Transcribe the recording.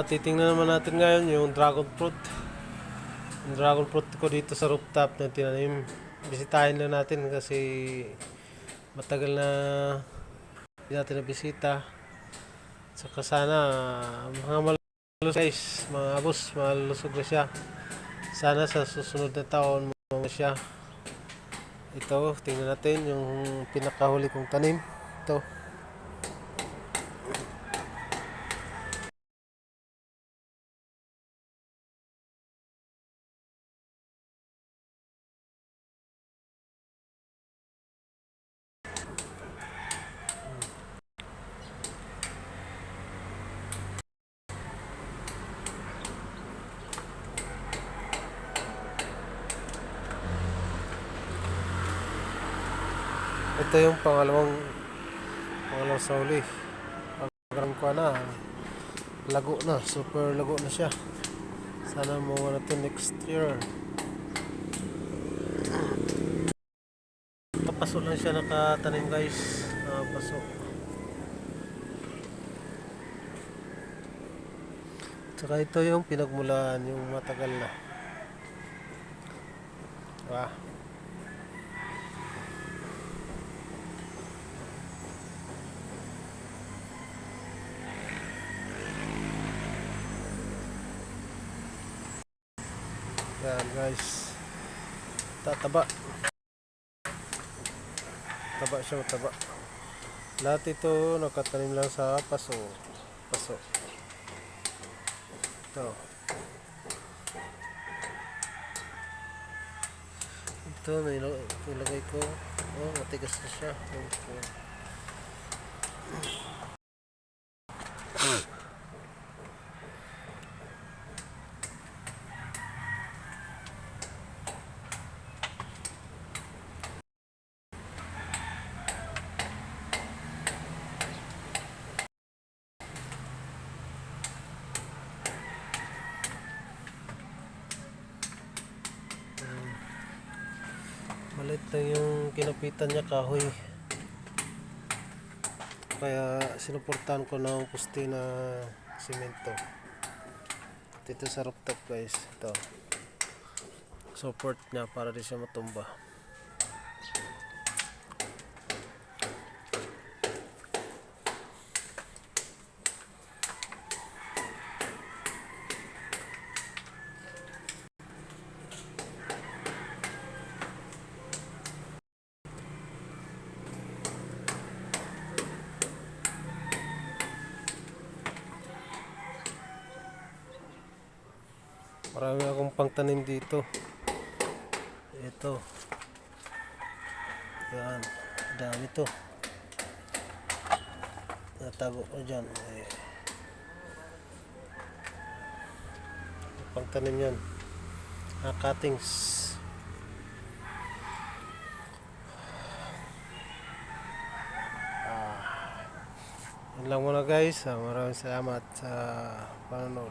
Titingnan naman natin ngayon yung dragon fruit. Yung dragon fruit ko dito sa rooftop na tinanim. Bisitahin na natin kasi matagal na hindi natin nabisita. Saka sana mga malusog guys, mga boss, malusog na siya. Sana sa susunod na taon mo siya. Ito, tingnan natin yung pinakahuli kong tanim. Ito. Ito yung pangalawang sa huli. Pagkarang ko na, lago na, super lago na siya. Sana mo na to next year. Paso lang siya nakatanim guys. Paso. Tsaka ito yung pinagmulan, yung matagal na. Diba? Yan guys. Tataba. Taba siya, mataba. Lahat ito nakatanim lang sa paso. Paso. Ito. Ito, nilagay ko. Oh, matigas na siya. Okay. Malit lang yung kinapitan niya kahoy. Kaya sinuportahan ko ng puste na simento. Dito sa rooftop guys. Ito. Support niya para di siya matumba. Marami akong pangtanim dito. Ito. Yan. Dami to. Natago ko dyan. Pangtanim yan. Cuttings. Yun lang muna guys. Maraming salamat sa panonood.